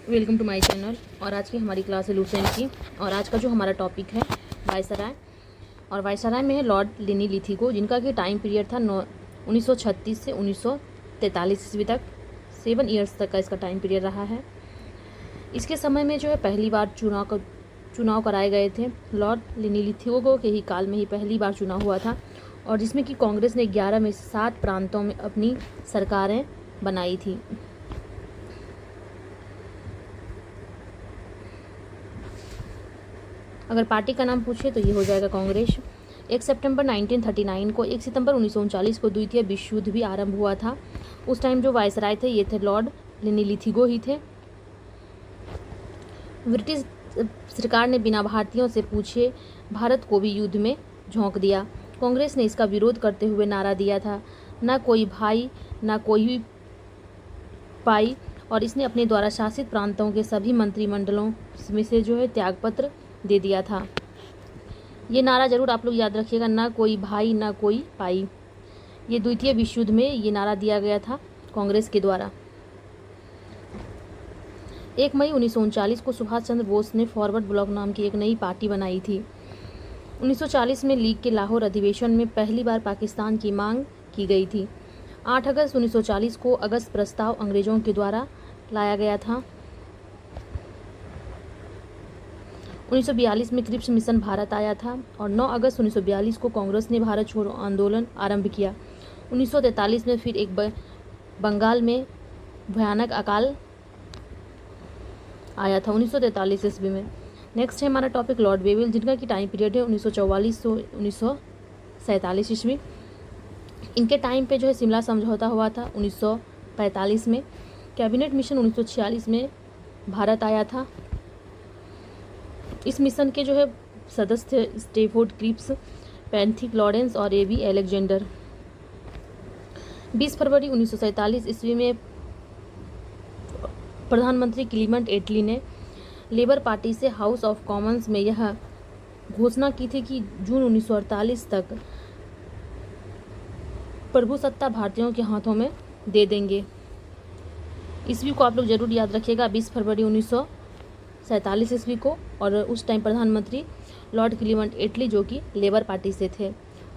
Welcome to my channel. और आज की हमारी क्लास है लुसेंट की। और आज का जो हमारा टॉपिक है वायसराय। और वायसराय में है लॉर्ड लिनी लिथिगो, जिनका कि टाइम पीरियड था 1936 से 1943 ईस्वी तक। 7 ईयर्स तक का इसका टाइम पीरियड रहा है। इसके समय में जो है पहली बार चुनाव कराए गए थे। लॉर्ड लिनी लिथिगो के ही काल में ही पहली बार चुनाव हुआ था, और जिसमें कि कांग्रेस ने 11 में से 7 प्रांतों में अपनी सरकारें बनाई थी। अगर पार्टी का नाम पूछे तो ये हो जाएगा कांग्रेस। 1 सितंबर 1939 को 1 सितंबर 1939 को द्वितीय विश्व युद्ध भी आरंभ हुआ था। उस टाइम जो वायसराय थे ये थे लॉर्ड लिनी लिथिगो ही थे। ब्रिटिश सरकार ने बिना भारतीयों से पूछे भारत को भी युद्ध में झोंक दिया। कांग्रेस ने इसका विरोध करते हुए नारा दिया था, ना कोई भाई ना कोई पाई, और इसने अपने द्वारा शासित प्रांतों के सभी मंत्रिमंडलों में से जो है त्यागपत्र दे दिया था। ये नारा जरूर आप लोग याद रखिएगा, ना कोई भाई ना कोई पाई। ये द्वितीय विश्व युद्ध में ये नारा दिया गया था कांग्रेस के द्वारा। 1 मई 1939 को सुभाष चंद्र बोस ने फॉरवर्ड ब्लॉक नाम की एक नई पार्टी बनाई थी। 1940 में लीग के लाहौर अधिवेशन में पहली बार पाकिस्तान की मांग की गई थी। 8 अगस्त 1940 को अगस्त प्रस्ताव अंग्रेजों के द्वारा लाया गया था। 1942 में क्रिप्स मिशन भारत आया था, और 9 अगस्त 1942 को कांग्रेस ने भारत छोड़ो आंदोलन आरंभ किया। 1943 में फिर एक बंगाल में भयानक अकाल आया था 1943 ईस्वी में। नेक्स्ट है हमारा टॉपिक लॉर्ड वेविल, जिनका की टाइम पीरियड है 1944 से 1947 ईस्वी। इनके टाइम पे जो है शिमला समझौता हुआ था 1945 में। कैबिनेट मिशन 1946 में भारत आया था। इस मिशन के जो है सदस्य थे स्टेफोर्ड क्रिप्स, पैंथिक लॉरेंस और एबी एलेक्जेंडर। 20 फरवरी 1947 ईस्वी में प्रधानमंत्री क्लीमेंट एटली ने लेबर पार्टी से हाउस ऑफ कॉमन्स में यह घोषणा की थी कि जून 1948 तक प्रभुसत्ता भारतीयों के हाथों में दे देंगे। ईस्वी को आप लोग जरूर याद रखिएगा, 20 फरवरी 1947 ईस्वी को। और उस टाइम प्रधानमंत्री लॉर्ड क्लीमेंट एटली जो कि लेबर पार्टी से थे,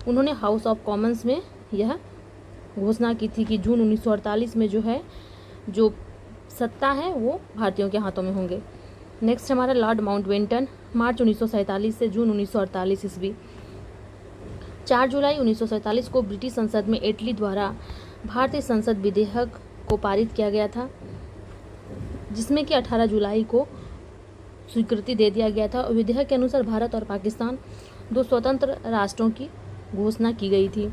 उन्होंने हाउस ऑफ कॉमन्स में यह घोषणा की थी कि जून 1948 में जो है जो सत्ता है वो भारतीयों के हाथों में होंगे। नेक्स्ट हमारा लॉर्ड माउंटबेटन, मार्च 1947 से जून 1948 ईस्वी। 4 जुलाई 1947 को ब्रिटिश संसद में एटली द्वारा भारतीय संसद विधेयक को पारित किया गया था, जिसमें कि 18 जुलाई को स्वीकृति दे दिया गया था। विधेयक के अनुसार भारत और पाकिस्तान 2 स्वतंत्र राष्ट्रों की घोषणा की गई थी।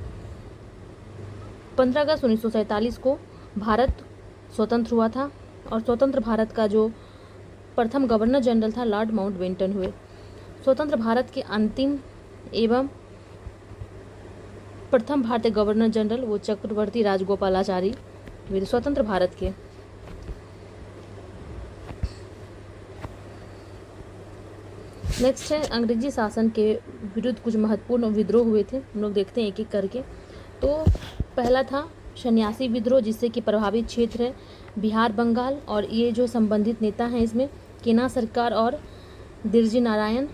15 अगस्त 1947 को भारत स्वतंत्र हुआ था, और स्वतंत्र भारत का जो प्रथम गवर्नर जनरल था लॉर्ड माउंटबेटन हुए। स्वतंत्र भारत के अंतिम एवं प्रथम भारतीय गवर्नर जनरल वो चक्रवर्ती राजगोपालाचारी हुए स्वतंत्र भारत के। नेक्स्ट है अंग्रेजी शासन के विरुद्ध कुछ महत्वपूर्ण विद्रोह हुए थे। हम लोग देखते हैं एक एक करके। तो पहला था सन्यासी विद्रोह, जिससे कि प्रभावित क्षेत्र है बिहार, बंगाल, और ये जो संबंधित नेता हैं इसमें केना सरकार और दिरजी नारायण।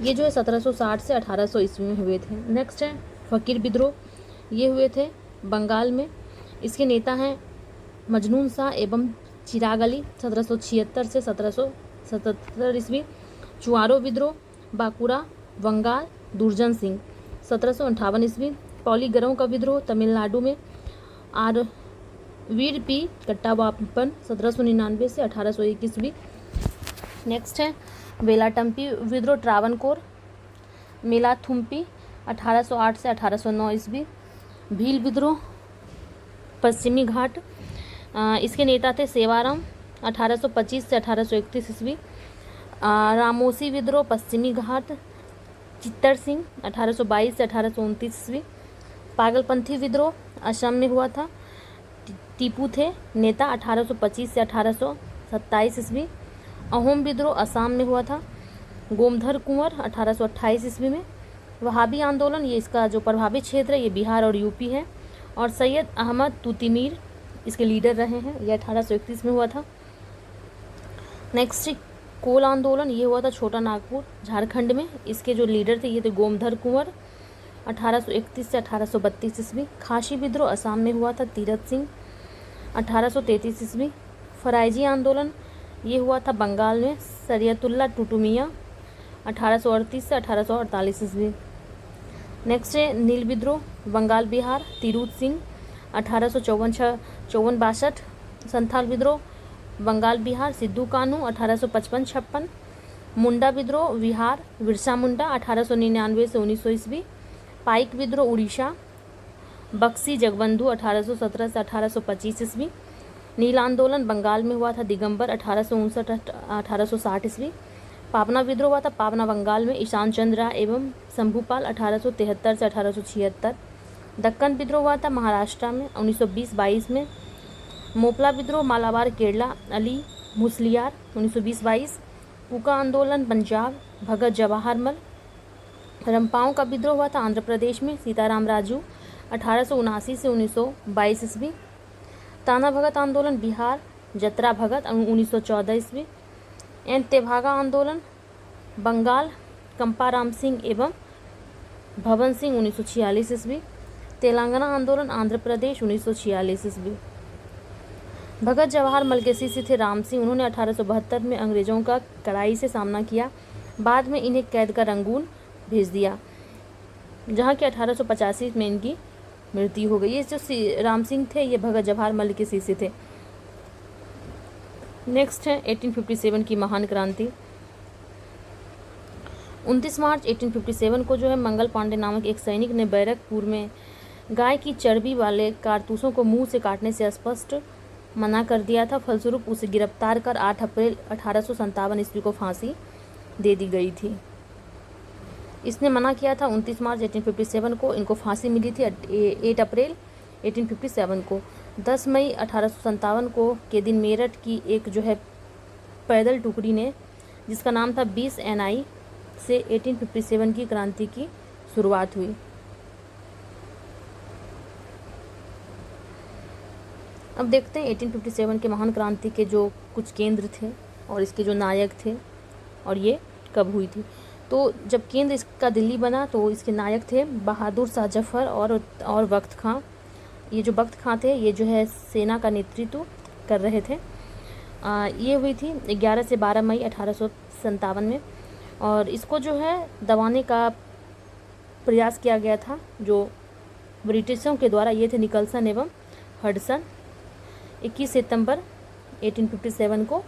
ये जो है 1760 से 1800 ईस्वी में हुए थे। नेक्स्ट है फकीर विद्रोह, ये हुए थे बंगाल में। इसके नेता हैं मजनून शाह एवं चिराग अली, 1776 से 1777 ईस्वी। चुआरो विद्रोह, बांकुरा, बंगाल, दुर्जन सिंह, 1758 ईस्वी। पौलीगरों का विद्रोह तमिलनाडु में, आर वीर पी कट्टाबापन, 1799 से 1801 ईस्वी। नेक्स्ट है वेलाटम्पी विद्रोह ट्रावनकोर, मेलाथुम्पी, 1808 से 1809 ईस्वी। भील विद्रोह पश्चिमी घाट, इसके नेता थे सेवाराम, 1825 से 1831 ईस्वी। रामोसी विद्रोह पश्चिमी घाट, चित्तर सिंह, 1822 से 1829 ईस्वी। पागलपंथी विद्रोह असम में हुआ था, टीपू थे नेता, 1825 से 1827 ईस्वी। अहोम विद्रोह असम में हुआ था, गोमधर कुंवर, 1828 ईस्वी में। वहाबी आंदोलन, ये इसका जो प्रभावित क्षेत्र है ये बिहार और यूपी है। और सैयद अहमद तुतिमीर इसके लीडर रहे हैं। यह 1831 में हुआ था। नेक्स्ट कोल आंदोलन, ये हुआ था छोटा नागपुर झारखंड में। इसके जो लीडर थे ये थे गोमधर कुंवर, 1831 से 1832 ईस्वी। खासी विद्रोह असम में हुआ था, तीरथ सिंह, 1833 ईस्वी। फराइजी आंदोलन, ये हुआ था बंगाल में, सरियतुल्ला टुटुमिया, 1838 से 1848 ईस्वी। नेक्स्ट है नील विद्रोह, बंगाल बिहार, तिरुत सिंह, 1854-52। संथाल विद्रोह, बंगाल बिहार, सिद्धू कानू, 1855-56। मुंडा विद्रोह, बिहार, बिरसा मुंडा, 1899 से 1900 ईस्वी। पाइक विद्रोह, उड़ीसा, बक्सी जगबंधु, 1817 से 1825 ईस्वी। नील आंदोलन बंगाल में हुआ था, दिगंबर, 1859-1860 ईस्वी। पाबना विद्रोह हुआ था पाबना बंगाल में, ईशान चंद्र राय एवं शंभुपाल, 1873 से 1876। दक्कन विद्रोह हुआ था महाराष्ट्र में 1920-22 में। मोपला विद्रोह मालाबार केरला, अली मुसलियार, 1920-22। पुका आंदोलन पंजाब, भगत जवाहरमल। रंपाओं का विद्रोह हुआ था आंध्र प्रदेश में, सीताराम राजू, 1879 से 1922 ईस्वी। ताना भगत आंदोलन बिहार, जतरा भगत, 1914 ईस्वी। एन तेभागा आंदोलन बंगाल, कंपाराम सिंह एवं भवन सिंह, 1946 ईस्वी। तेलंगाना आंदोलन आंध्र प्रदेश, 1946 ईस्वी। भगत जवाहरमल के शिष्य थे राम सिंह, उन्होंने 1872 में अंग्रेजों का कड़ाई से सामना किया, बाद में इन्हें कैद कर रंगून भेज दिया, जहाँ कि 1885 में इनकी मृत्यु हो गई। ये जो राम सिंह थे ये भगत जवाहरमल के शिष्य थे। नेक्स्ट है 1857 की महान क्रांति। 29 मार्च 1857 को जो है मंगल पांडे नामक एक सैनिक ने बैरकपुर में गाय की चर्बी वाले कारतूसों को मुंह से काटने से स्पष्ट मना कर दिया था। फलस्वरूप उसे गिरफ्तार कर 8 अप्रैल 1857 ईस्वी को फांसी दे दी गई थी। इसने मना किया था 29 मार्च 1857 को, इनको फांसी मिली थी 8 अप्रैल 1857 को। 10 मई 1857 को के दिन मेरठ की एक जो है पैदल टुकड़ी ने, जिसका नाम था 20 NI, से 1857 की क्रांति की शुरुआत हुई। अब देखते हैं 1857 के महान क्रांति के जो कुछ केंद्र थे और इसके जो नायक थे और ये कब हुई थी। तो जब केंद्र इसका दिल्ली बना तो इसके नायक थे बहादुर शाह जफर और वक्त खां। ये जो वक्त खां थे ये जो है सेना का नेतृत्व कर रहे थे। ये हुई थी 11 से 12 मई 1857 में, और इसको जो है दबाने का प्रयास किया गया था जो ब्रिटिशों के द्वारा। ये थे निकलसन एवं हडसन। 21 सितंबर 1857 को।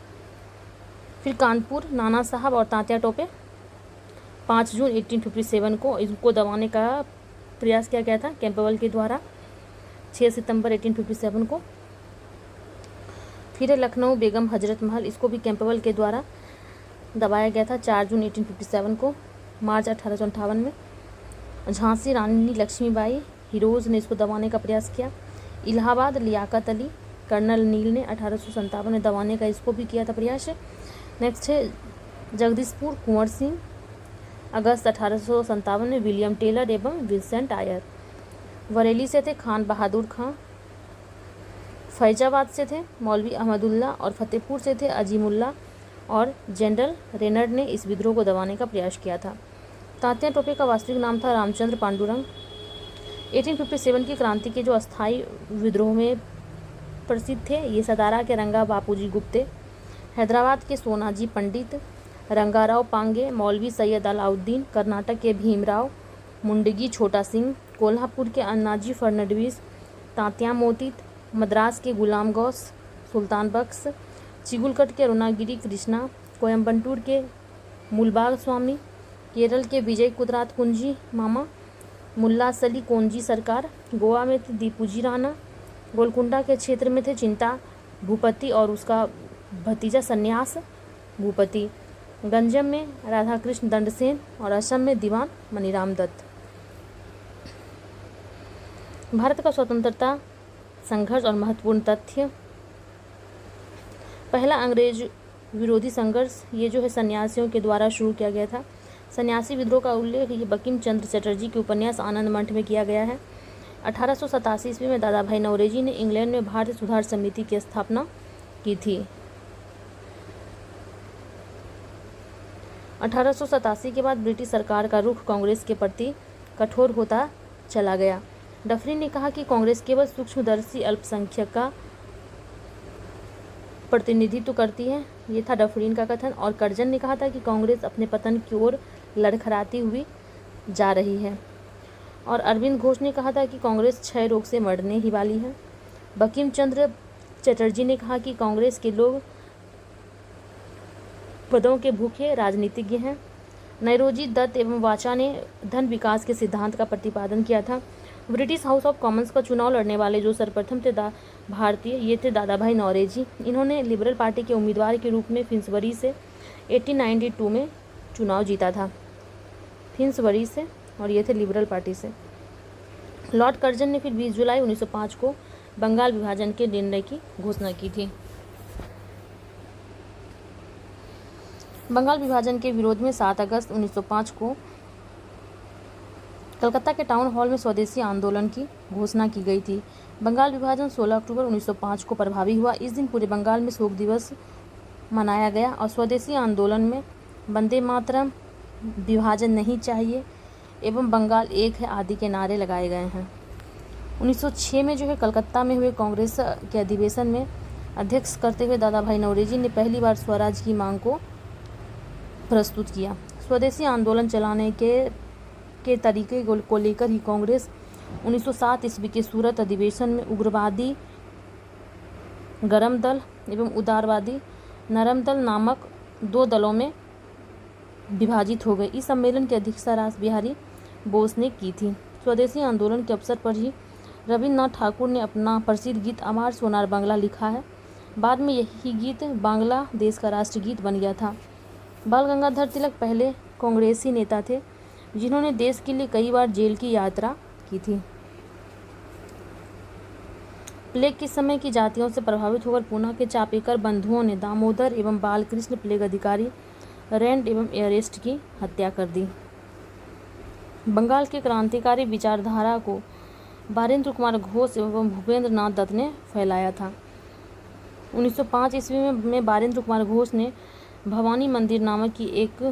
फिर कानपुर, नाना साहब और तात्या टोपे, 5 जून 1857 को इनको दबाने का प्रयास किया गया था कैंपबेल के द्वारा। 6 सितंबर 1857 को। फिर लखनऊ, बेगम हजरत महल, इसको भी कैंपबेल के द्वारा दबाया गया था 4 जून 1857 को। मार्च 1858 में झांसी, रानी लक्ष्मीबाई, हीरोज़ ने इसको दबाने का प्रयास किया। इलाहाबाद, लियाकत अली, कर्नल नील ने 1857 में दबाने का इसको भी किया था प्रयास। नेक्स्ट है जगदीशपुर, कुंवर सिंह, अगस्त 1857 में विलियम टेलर एवं विंसेंट आयर। बरेली से थे खान बहादुर खां, फैजाबाद से थे मौलवी अहमदुल्ला और फतेहपुर से थे अजीमुल्ला और जनरल रेनर्ड ने इस विद्रोह को दबाने का प्रयास किया था। तात्या टोपे का वास्तविक नाम था रामचंद्र पांडुरंग। 1857 की क्रांति के जो अस्थायी विद्रोह में प्रसिद्ध थे ये सतारा के रंगा बापूजी गुप्ते, हैदराबाद के सोनाजी पंडित, रंगाराव पांगे, मौलवी सैयद अलाउद्दीन, कर्नाटक के भीमराव, मुंडगी छोटा सिंह, कोल्हापुर के अन्नाजी फर्नांडिस, तात्या मोती, मद्रास के गुलाम गौस, सुल्तान बख्श, चिगुलकट के रुनागिरी कृष्णा, कोयम्बटूर के मुलबाग स्वामी, केरल के विजय कुदरात कुंजी मामा, मुल्ला सली कोंजी सरकार, गोवा में थे दीपूजी राणा, गोलकुंडा के क्षेत्र में थे चिंता भूपति और उसका भतीजा सन्यास भूपति, गंजम में राधाकृष्ण दंडसेन और असम में दीवान मनीराम दत्त। भारत का स्वतंत्रता संघर्ष और महत्वपूर्ण तथ्य। पहला अंग्रेज विरोधी संघर्ष ये जो है सन्यासियों के द्वारा शुरू किया गया था। सन्यासी विद्रोह का उल्लेख ये बंकिम चंद्र चटर्जी के उपन्यास आनंद मठ में किया गया है। 1887 ईस्वी में दादा भाई नौरोजी ने इंग्लैंड में भारतीय सुधार समिति की स्थापना की थी। 1887 के बाद ब्रिटिश सरकार का रुख कांग्रेस के प्रति कठोर होता चला गया। डफरिन ने कहा कि कांग्रेस केवल सूक्ष्मदर्शी अल्पसंख्यक का प्रतिनिधित्व करती है। ये था डफरिन का कथन। और कर्जन ने कहा था कि कांग्रेस अपने पतन की ओर लड़खड़ाती हुई जा रही है। और अरविंद घोष ने कहा था कि कांग्रेस क्षय रोग से मरने ही वाली है। बंकिम चंद्र चटर्जी ने कहा कि कांग्रेस के लोग पदों के भूखे राजनीतिज्ञ हैं। नौरोजी, दत्त एवं वाचा ने धन विकास के सिद्धांत का प्रतिपादन किया था। ब्रिटिश हाउस ऑफ कॉमन्स का चुनाव लड़ने वाले जो सर्वप्रथम थे भारतीय, ये थे दादा भाई नौरोजी। इन्होंने लिबरल पार्टी के उम्मीदवार के रूप में फिन्सबरी से 1892 में चुनाव जीता था। फिन्सबरी से, और ये थे लिबरल पार्टी से। लॉर्ड कर्जन ने फिर 20 जुलाई 1905 को बंगाल विभाजन के निर्णय की घोषणा की थी। बंगाल विभाजन के विरोध में 7 अगस्त 1905 को कलकत्ता के टाउन हॉल में स्वदेशी आंदोलन की घोषणा की गई थी। बंगाल विभाजन 16 अक्टूबर 1905 को प्रभावी हुआ। इस दिन पूरे बंगाल में शोक दिवस मनाया गया और स्वदेशी आंदोलन में वंदे मातरम, विभाजन नहीं चाहिए एवं बंगाल एक है आदि के नारे लगाए गए हैं। 1906 में जो है कलकत्ता में हुए कांग्रेस के अधिवेशन में अध्यक्ष करते हुए दादा भाई नौरोजी ने पहली बार स्वराज की मांग को प्रस्तुत किया। स्वदेशी आंदोलन चलाने के तरीके को लेकर ही कांग्रेस 1907 ईस्वी के सूरत अधिवेशन में उग्रवादी गरम दल एवं उदारवादी नरम दल नामक 2 दलों में विभाजित हो गई। इस सम्मेलन की अध्यक्षता रास बिहारी बोस ने की थी। स्वदेशी आंदोलन के अवसर पर ही रविन्द्रनाथ ठाकुर ने अपना प्रसिद्ध गीत अमार सोनार बांग्ला लिखा है। बाद में यही गीत बांग्ला देश का राष्ट्रगीत बन गया था। बाल गंगाधर तिलक पहले कांग्रेसी नेता थे जिन्होंने देश के लिए कई बार जेल की यात्रा की थी। प्लेग के समय की जातियों से प्रभावित होकर पूना के चापेकर बंधुओं ने दामोदर एवं बालकृष्ण प्लेग अधिकारी रैंड एवं एयरेस्ट की हत्या कर दी। बंगाल के क्रांतिकारी विचारधारा को बारेंद्र कुमार घोष एवं भूपेंद्र नाथ दत्त ने फैलाया था। 1905 ईस्वी में बारेंद्र कुमार घोष ने भवानी मंदिर नामक की एक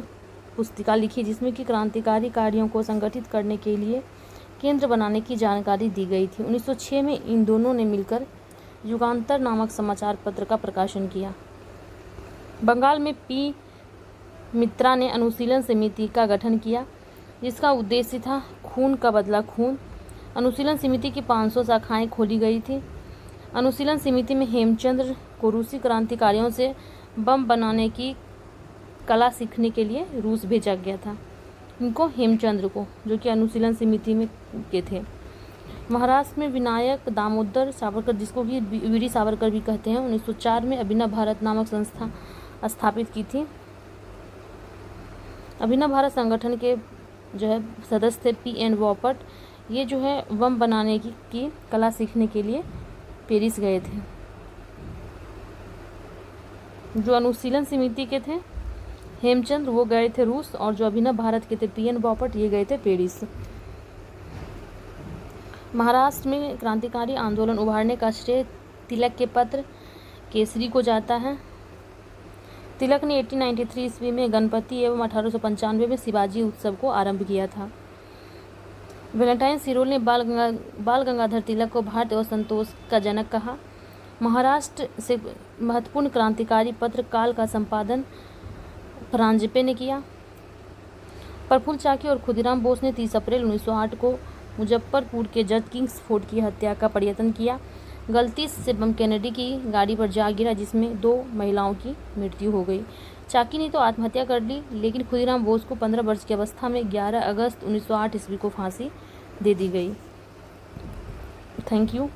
पुस्तिका लिखी जिसमें कि क्रांतिकारी कार्यों को संगठित करने के लिए केंद्र बनाने की जानकारी दी गई थी। 1906 में इन दोनों ने मिलकर युगांतर नामक समाचार पत्र का प्रकाशन किया। बंगाल में पी मित्रा ने अनुशीलन समिति का गठन किया जिसका उद्देश्य था खून का बदला खून। अनुशीलन समिति की 500 शाखाएं खोली गई थी। अनुशीलन समिति में हेमचंद्र को रूसी क्रांतिकारियों से बम बनाने की कला सीखने के लिए रूस भेजा गया था। इनको हेमचंद्र को, जो कि अनुशीलन समिति में के थे। महाराष्ट्र में विनायक दामोदर सावरकर, जिसको कि वीडी सावरकर भी कहते हैं, 1904 में अभिनव भारत नामक संस्था स्थापित की थी। अभिनव भारत संगठन के जो है सदस्य थे पी.एन. वॉपट। ये जो है बम बनाने की कला सीखने के लिए पेरिस गए थे। जो अनुशीलन समिति के थे हेमचंद्र वो गए थे रूस, और जो अभिनव भारत के थे पी.एन. वॉपट ये गए थे पेरिस। महाराष्ट्र में क्रांतिकारी आंदोलन उभारने का श्रेय तिलक के पत्र केसरी को जाता है। तिलक ने 1893 ईस्वी में गणपति एवं 1895 में शिवाजी उत्सव को आरंभ किया था। वैलेंटाइन सिरोल ने बाल गंगाधर तिलक को भारत एवं संतोष का जनक कहा। महाराष्ट्र से महत्वपूर्ण क्रांतिकारी पत्र काल का संपादन परांजपे ने किया। प्रफुल्ल चाकी और खुदीराम बोस ने 30 अप्रैल 1908 को मुजफ्फरपुर के जज किंग्स फोर्ट की हत्या का प्रयत्न किया। गलती से बम कैनेडी की गाड़ी पर जा गिरा जिसमें 2 महिलाओं की मृत्यु हो गई। चाकी ने तो आत्महत्या कर ली, लेकिन खुदीराम बोस को 15 वर्ष की अवस्था में 11 अगस्त 1908 ईस्वी को फांसी दे दी गई। Thank you.